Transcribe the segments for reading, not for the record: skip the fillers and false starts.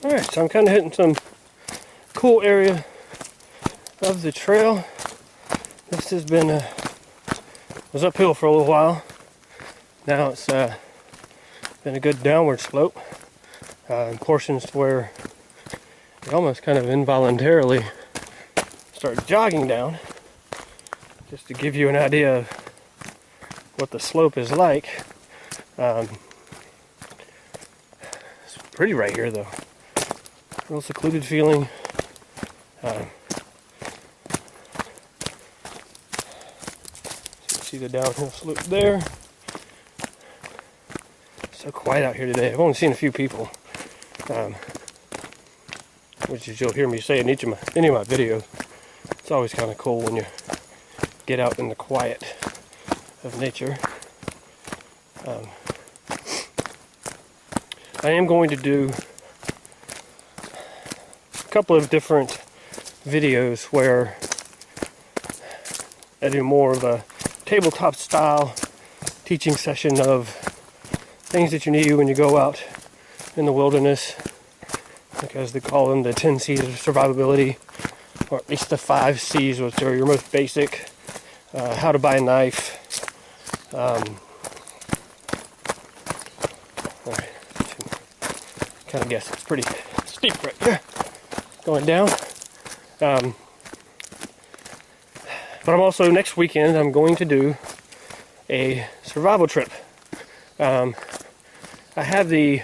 Alright, so I'm kind of hitting some cool area of the trail. This has been was uphill for a little while. Now it's been a good downward slope. Portions where you almost kind of involuntarily start jogging down, just to give you an idea of what the slope is like. It's pretty right here though. Real secluded feeling. See the downhill slope there. So quiet out here today. I've only seen a few people, which is you'll hear me say in any of my videos. It's always kind of cool when you get out in the quiet of nature. I am going to do a couple of different videos where I do more of a tabletop style teaching session of things that you need when you go out in the wilderness, because they call them the 10 C's of survivability, or at least the 5 C's, which are your most basic. How to buy a knife. Kind of guess it's pretty steep right there, going down. But I'm also, next weekend, I'm going to do a survival trip. I have the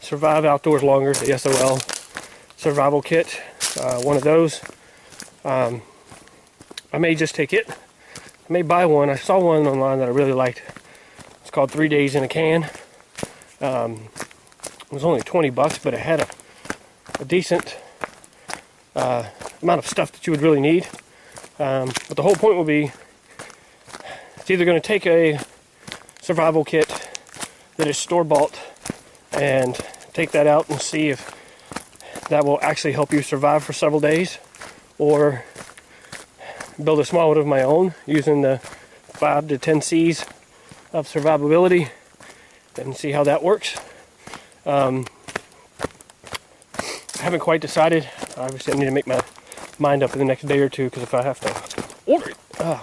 Survive Outdoors Longer, the SOL survival kit, one of those. I may just take it. I may buy one. I saw one online that I really liked. It's called 3 Days in a Can. It was only $20, but it had a decent amount of stuff that you would really need. But the whole point will be, it's either going to take a survival kit that is store-bought and take that out and see if that will actually help you survive for several days, or build a small one of my own using the 5 to 10 C's of survivability and see how that works. I haven't quite decided. Obviously I need to make my mind up in the next day or two, because if I have to order it, I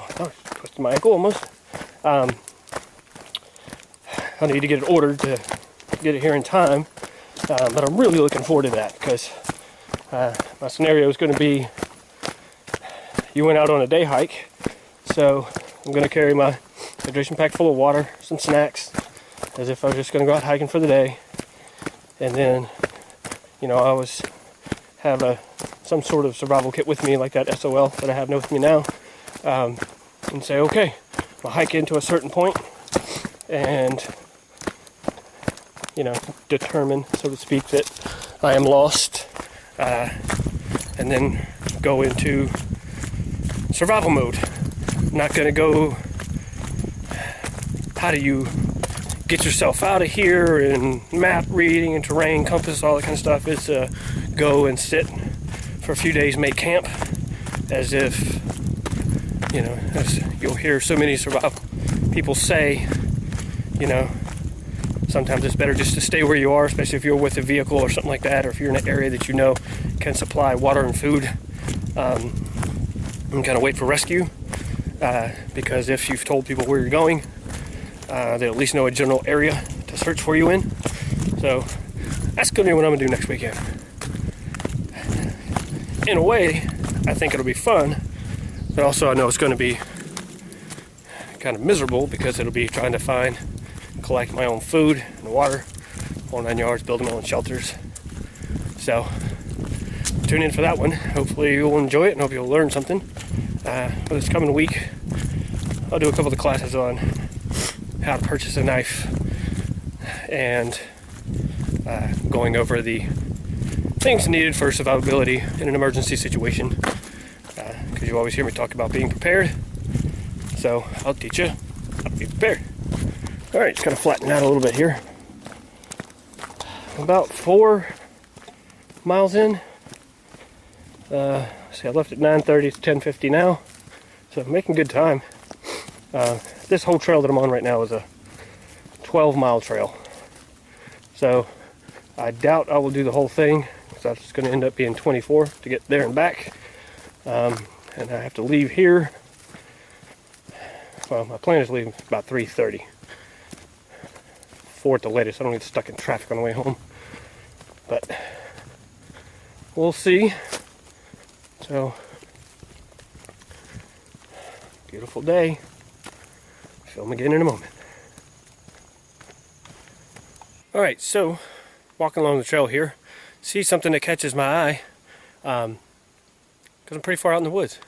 twisted my ankle almost. I need to get it ordered to get it here in time, but I'm really looking forward to that, because my scenario is going to be, you went out on a day hike, so I'm going to carry my hydration pack full of water, some snacks, as if I was just going to go out hiking for the day, and then, I always have some sort of survival kit with me, like that SOL that I have with me now, and say, okay, I'll hike into a certain point, and determine, so to speak, that I am lost, and then go into survival mode. I'm not going to go, how do you get yourself out of here, and map reading and terrain, compass, all that kind of stuff. It's go and sit for a few days, make camp, as if, as you'll hear so many survival people say, sometimes it's better just to stay where you are, especially if you're with a vehicle or something like that, or if you're in an area that can supply water and food, and kind of wait for rescue, because if you've told people where you're going, they at least know a general area to search for you in. So that's going to be what I'm going to do next weekend. In a way, I think it'll be fun, but also I know it's going to be kind of miserable, because it'll be trying to collect my own food and water, all 9 yards, building my own shelters. So tune in for that one. Hopefully you'll enjoy it, and hope you'll learn something. For this coming week, I'll do a couple of the classes on how to purchase a knife, and going over the things needed for survivability in an emergency situation, because you always hear me talk about being prepared. So I'll teach you how to be prepared. Alright, just kind of flatten out a little bit here. About 4 miles in. See, I left at 9:30, it's 10:50 now, so I'm making good time. This whole trail that I'm on right now is a 12-mile trail. So I doubt I will do the whole thing, because that's going to end up being 24 to get there and back. And I have to leave here. Well, my plan is to leave about 3:30. 4 at the latest. I don't get stuck in traffic on the way home. But we'll see. So, beautiful day. Film again in a moment. Alright, so walking along the trail here, see something that catches my eye, because I'm pretty far out in the woods.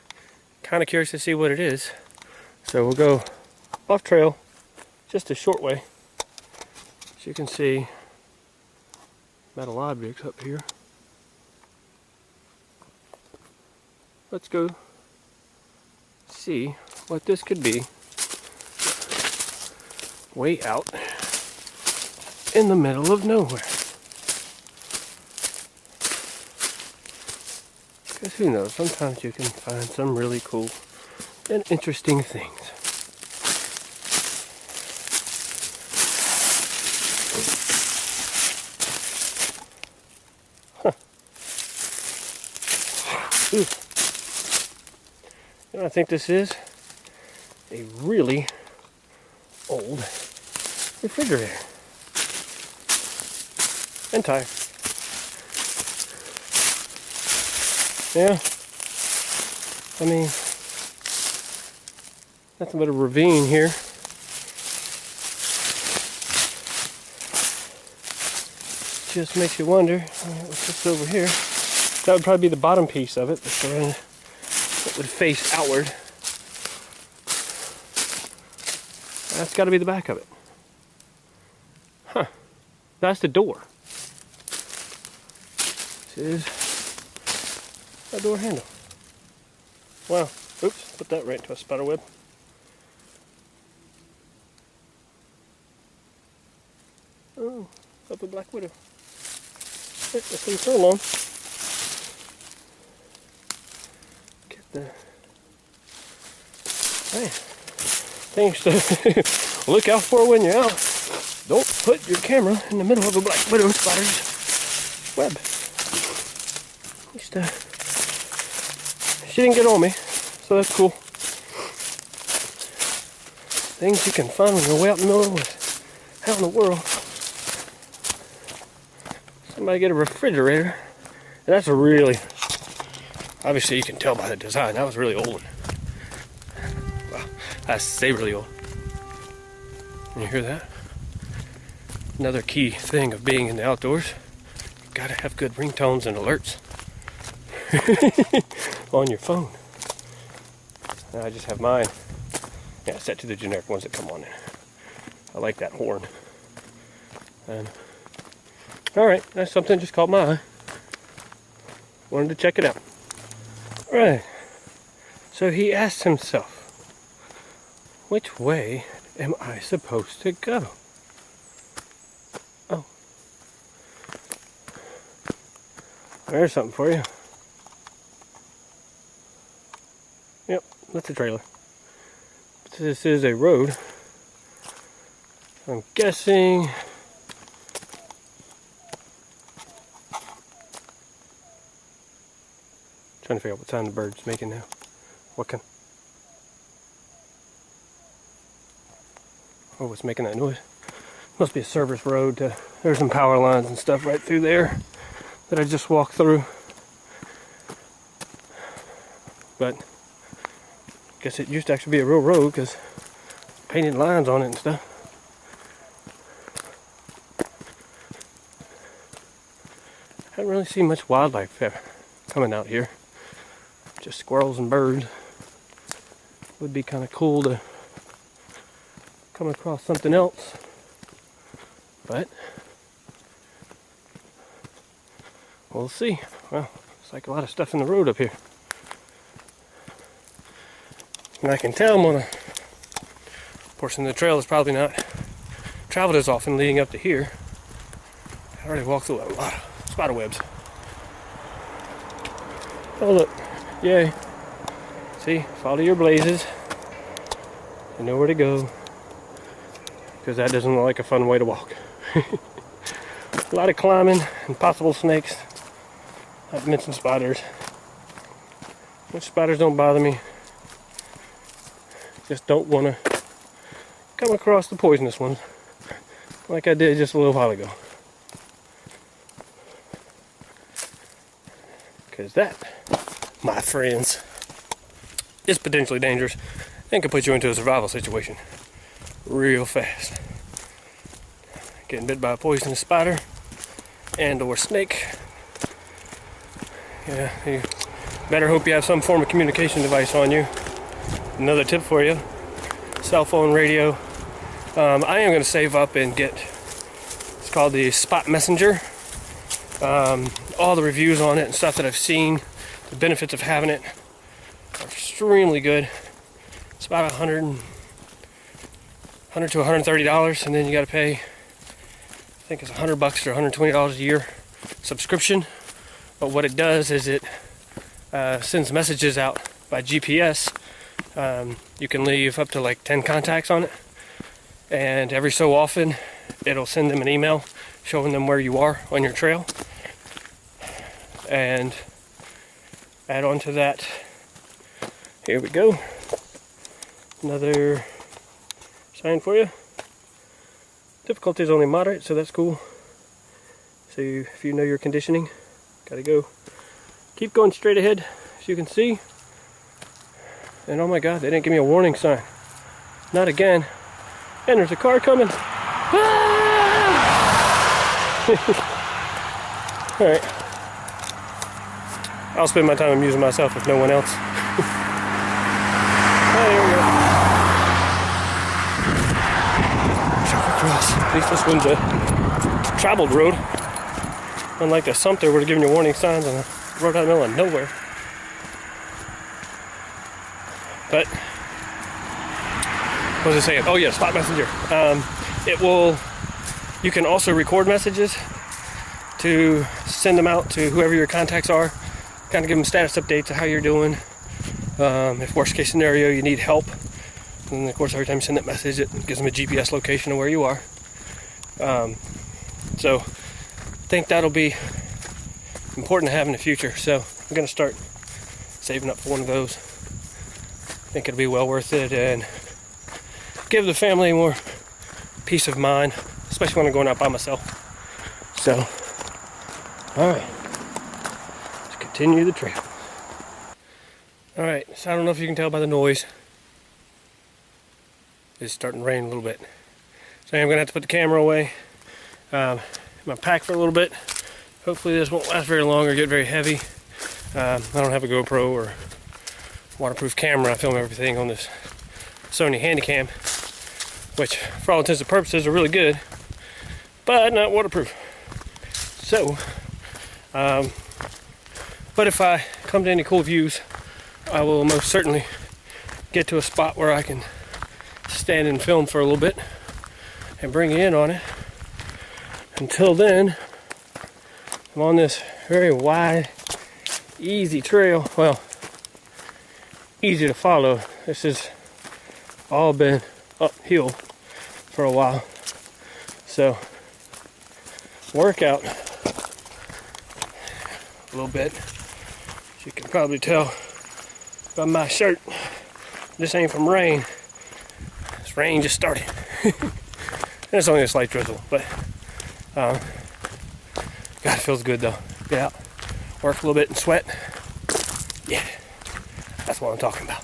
Kind of curious to see what it is. So we'll go off trail just a short way. As you can see, metal objects up here. Let's go see what this could be way out in the middle of nowhere. Because who knows, sometimes you can find some really cool and interesting things. Huh. Ooh. You know what I think this is? A really old refrigerator and tire. Yeah, I mean, nothing but a ravine here. Just makes you wonder, what's this over here? That would probably be the bottom piece of it, that would face outward. That's got to be the back of it. Huh. That's the door. This is a door handle. Wow. Oops. Put that right into a spider web. Oh. Up a black widow. Let's leave her alone. Get the... Man. Things to look out for when you're out. Don't put your camera in the middle of a black widow spider's web. At least, she didn't get on me, so that's cool. Things you can find when you're way out in the middle of the woods. How in the world? Somebody get a refrigerator. And that's a really, obviously you can tell by the design, that was a really old one. Wow, I say really old. Can you hear that? Another key thing of being in the outdoors, you gotta have good ringtones and alerts on your phone. And I just have mine, yeah, set to the generic ones that come on in. I like that horn. And alright, that's something just caught my eye. Wanted to check it out. Alright, so he asked himself, which way am I supposed to go? Oh. There's something for you. Yep, that's a trailer. This is a road. I'm guessing... Trying to figure out what sound the bird's making now. What kind? Oh, what's making that noise? Must be a service road. There's some power lines and stuff right through there that I just walked through. But I guess it used to actually be a real road because painted lines on it and stuff. I haven't really seen much wildlife coming out here. Just squirrels and birds. Would be kind of cool to come across something else. But we'll see. Well, it's like a lot of stuff in the road up here. And I can tell I'm on a portion of the trail that's probably not traveled as often leading up to here. I already walked through a lot of spider webs. Oh look, yay. See, follow your blazes. You know where to go. Because that doesn't look like a fun way to walk. A lot of climbing and possible snakes. I've mentioned spiders. Which spiders don't bother me. Just don't want to come across the poisonous ones like I did just a little while ago. Because that, my friends, is potentially dangerous and can put you into a survival situation real fast. Getting bit by a poisonous spider and or snake. Yeah, you better hope you have some form of communication device on you. Another tip for you, cell phone radio. I am going to save up and get, it's called the Spot Messenger. All the reviews on it and stuff that I've seen, the benefits of having it are extremely good. It's about $100 to $130, and then you got to pay, I think it's $100 or $120 a year subscription. But what it does is it sends messages out by GPS. You can leave up to like 10 contacts on it, and every so often it'll send them an email showing them where you are on your trail. And add on to that, here we go, another sign for you. Difficulty is only moderate, so that's cool. So if you know your conditioning, gotta go. Keep going straight ahead, as you can see. And oh my god, they didn't give me a warning sign. Not again. And there's a car coming. Ah! Alright. I'll spend my time amusing myself if no one else. Oh, there we go. Chuck across. At least this one's a traveled road. Unlike the Sumter, where they're giving you warning signs on a road out in the middle of nowhere. But what was I saying? Oh yeah, Spot Messenger. It will. You can also record messages to send them out to whoever your contacts are. Kind of give them status updates of how you're doing. If worst case scenario you need help, and of course every time you send that message, it gives them a GPS location of where you are. So I think that'll be important to have in the future. So I'm gonna start saving up for one of those. I think it'll be well worth it and give the family more peace of mind, especially when I'm going out by myself. So, all right, let's continue the trail. All right, so I don't know if you can tell by the noise. It's starting to rain a little bit. So I'm gonna have to put the camera away. My pack for a little bit. Hopefully this won't last very long or get very heavy. I don't have a GoPro or waterproof camera. I film everything on this Sony Handycam, which for all intents and purposes are really good, but not waterproof. So, but if I come to any cool views, I will most certainly get to a spot where I can stand and film for a little bit and bring you in on it. Until then, I'm on this very wide, easy trail. Well, easy to follow. This has all been uphill for a while. So, workout a little bit. As you can probably tell by my shirt, this ain't from rain. This rain just started. And it's only a slight drizzle, but God, it feels good though. Get out, work a little bit and sweat. Yeah, that's what I'm talking about.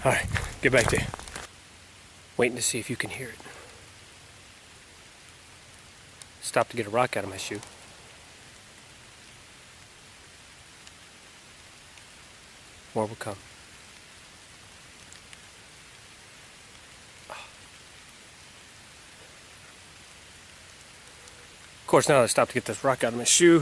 All right, get back to you. Waiting to see if you can hear it. Stop to get a rock out of my shoe. More will come. Of course, now that I stopped to get this rock out of my shoe, you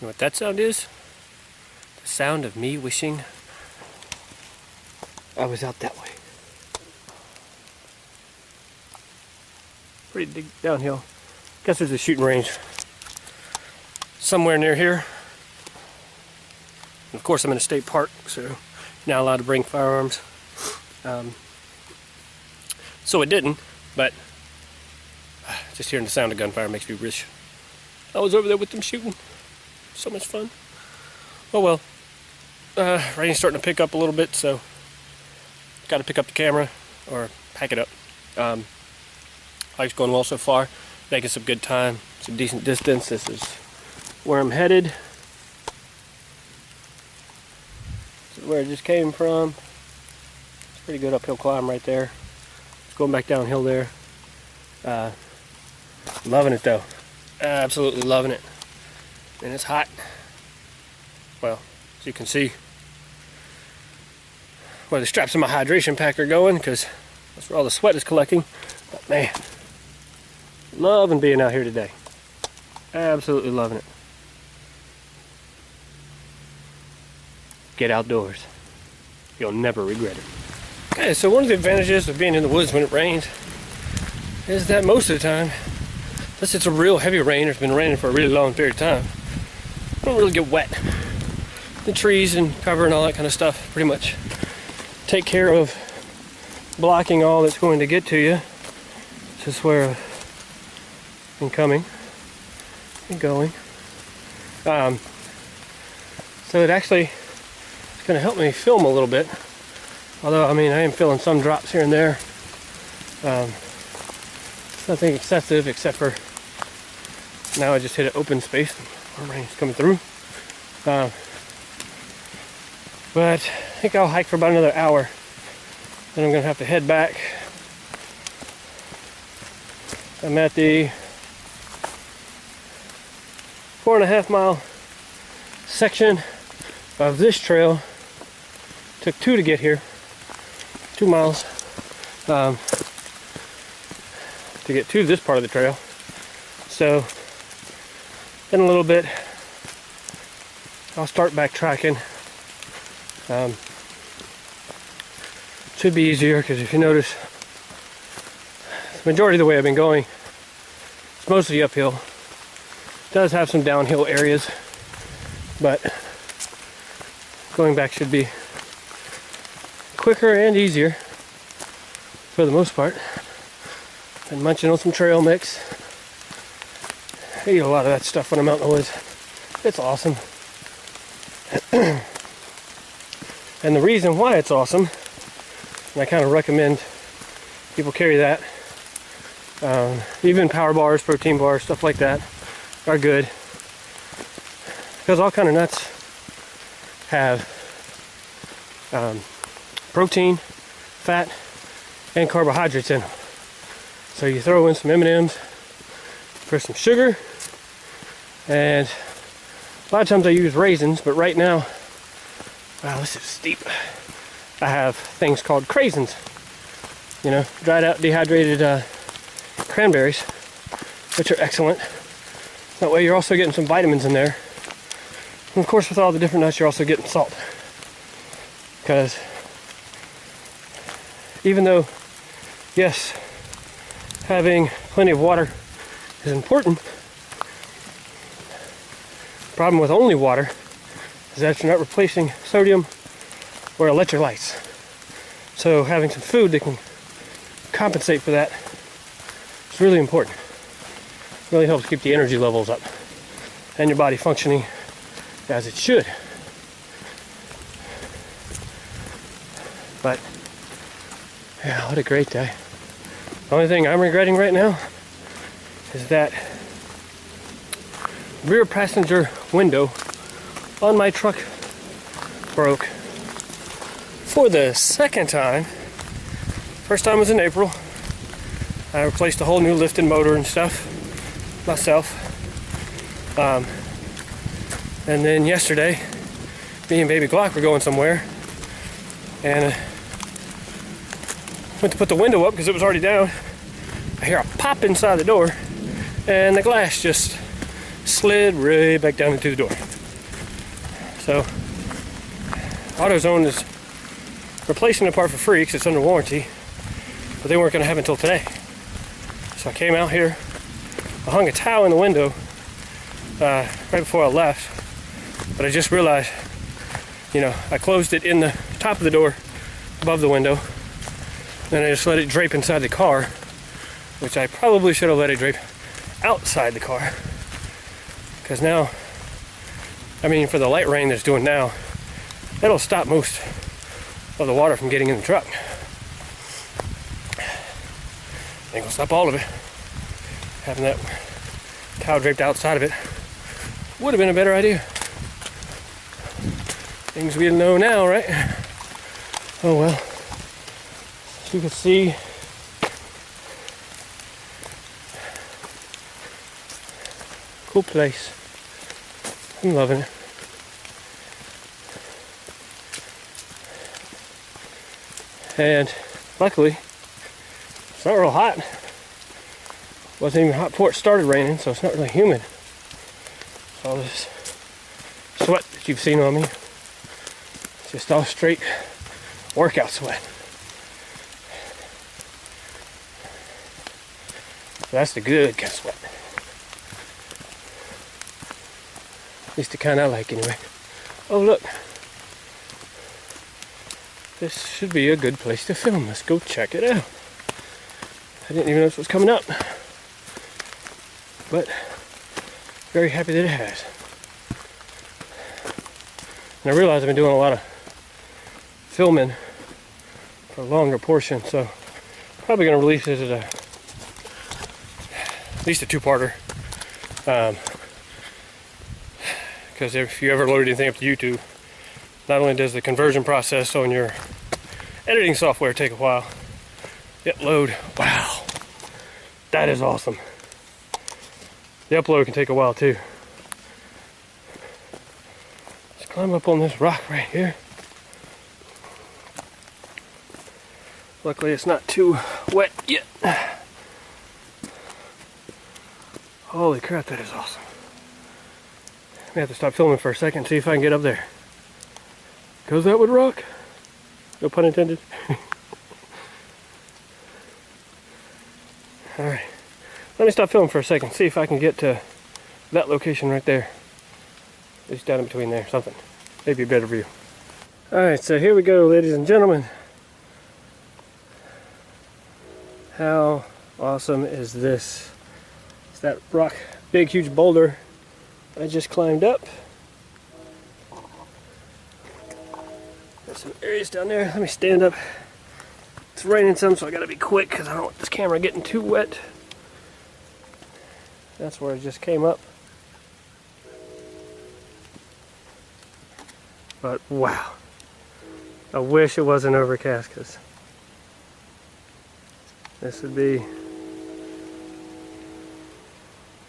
know what that sound is? The sound of me wishing I was out that way. Pretty big downhill. Guess there's a shooting range somewhere near here. And of course, I'm in a state park, so not allowed to bring firearms. So it didn't, but just hearing the sound of gunfire makes me wish I was over there with them shooting. So much fun. Oh well. Rain's starting to pick up a little bit, so got to pick up the camera or pack it up. Life's going well so far. Making some good time, some decent distance. This is where I'm headed. This is where I just came from. It's a pretty good uphill climb right there. It's going back downhill there. Loving it though. Absolutely loving it. And it's hot. Well, as you can see where the straps of my hydration pack are going, because that's where all the sweat is collecting. But man, loving being out here today. Absolutely loving it. Get outdoors. You'll never regret it. Okay, so one of the advantages of being in the woods when it rains is that most of the time, unless it's a real heavy rain or it's been raining for a really long period of time, you don't really get wet. The trees and cover and all that kind of stuff pretty much take care of blocking all that's going to get to you. This is where I've been coming and going. So it actually is going to help me film a little bit. Although, I mean, I am feeling some drops here and there. It's nothing excessive except for now I just hit an open space. More rain's coming through. But I think I'll hike for about another hour. Then I'm going to have to head back. I'm at the 4.5 mile section of this trail. Took 2 to get here. 2 miles to get to this part of the trail. So in a little bit I'll start backtracking. Should be easier because if you notice, the majority of the way I've been going, it's mostly uphill. It does have some downhill areas, but going back should be quicker and easier for the most part. Been munching on some trail mix. I eat a lot of that stuff when I'm out in the woods. It's awesome. And the reason why it's awesome, and I kind of recommend people carry that, even power bars, protein bars, stuff like that are good, because all kind of nuts have protein, fat, and carbohydrates in them. So you throw in some M&Ms for some sugar, and a lot of times I use raisins, but right now, wow, this is steep. I have things called craisins, you know, dried out dehydrated cranberries, which are excellent. That way you're also getting some vitamins in there. And of course, with all the different nuts, you're also getting salt. Because even though, yes, having plenty of water is important, the problem with only water is that you're not replacing sodium or electrolytes. So having some food that can compensate for that is really important. It really helps keep the energy levels up and your body functioning as it should. But yeah, what a great day. The only thing I'm regretting right now is that rear passenger window on my truck broke for the second time. First time was in April. I replaced a whole new lift and motor and stuff myself. And then yesterday, me and baby Glock were going somewhere, and went to put the window up because it was already down. I hear a pop inside the door, and the glass just slid right back down into the door. So AutoZone is replacing the part for free because it's under warranty, but they weren't going to have it until today. So I came out here, I hung a towel in the window right before I left, but I just realized, you know, I closed it in the top of the door above the window. Then I just let it drape inside the car, which I probably should have let it drape outside the car. Because now, I mean, for the light rain that's doing now, that'll stop most of the water from getting in the truck. Ain't gonna stop all of it. Having that towel draped outside of it would have been a better idea. Things we know now, right? Oh well. As you can see, cool place. I'm loving it. And luckily, it's not real hot. Wasn't even hot before it started raining, so it's not really humid. All this sweat that you've seen on me, it's just all straight workout sweat. So that's the good kind of sweat. At least the kind I like anyway. Oh look. This should be a good place to film. Let's go check it out. I didn't even know this was coming up. But very happy that it has. And I realize I've been doing a lot of filming for a longer portion, so probably going to release this as at least a two-parter. Because if you ever load anything up to YouTube, not only does the conversion process on your editing software take a while, the upload, wow, that is awesome. The upload can take a while too. Let's climb up on this rock right here. Luckily it's not too wet yet. Holy crap, that is awesome. I may have to stop filming for a second and see if I can get up there. Because that would rock. No pun intended. Alright. Let me stop filming for a second, see if I can get to that location right there. Just down in between there, something. Maybe a better view. Alright, so here we go, ladies and gentlemen. How awesome is this? It's that rock, big huge boulder I just climbed up. Got some areas down there. Let me stand up. It's raining some, so I gotta be quick because I don't want this camera getting too wet. That's where I just came up. But wow. I wish it wasn't overcast because this would be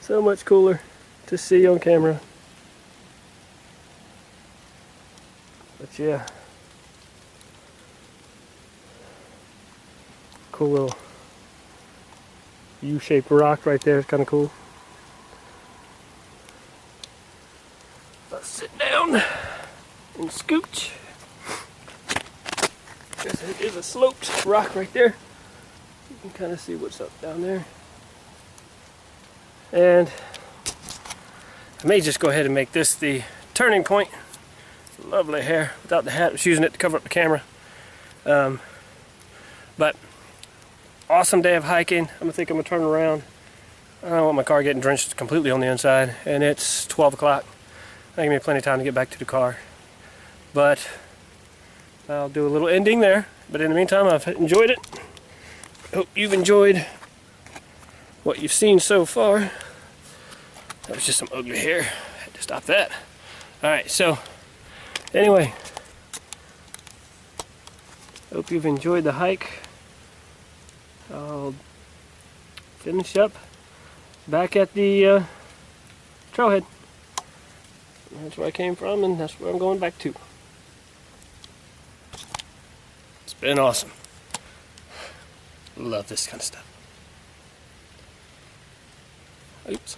so much cooler to see on camera. But yeah. Cool little U-shaped rock right there. It's kind of cool. Let's sit down and scooch. Guess it is a sloped rock right there. You can kind of see what's up down there. And I may just go ahead and make this the turning point. Lovely hair without the hat. I was using it to cover up the camera. But awesome day of hiking. I'm gonna turn around. I don't want my car getting drenched completely on the inside, and it's 12 o'clock. That'll give me plenty of time to get back to the car. But I'll do a little ending there. But in the meantime, I've enjoyed it. Hope you've enjoyed what you've seen so far. That was just some ugly hair. I had to stop that. Alright, so anyway, hope you've enjoyed the hike. I'll finish up back at the trailhead. That's where I came from, and that's where I'm going back to. It's been awesome. Love this kind of stuff. Oops.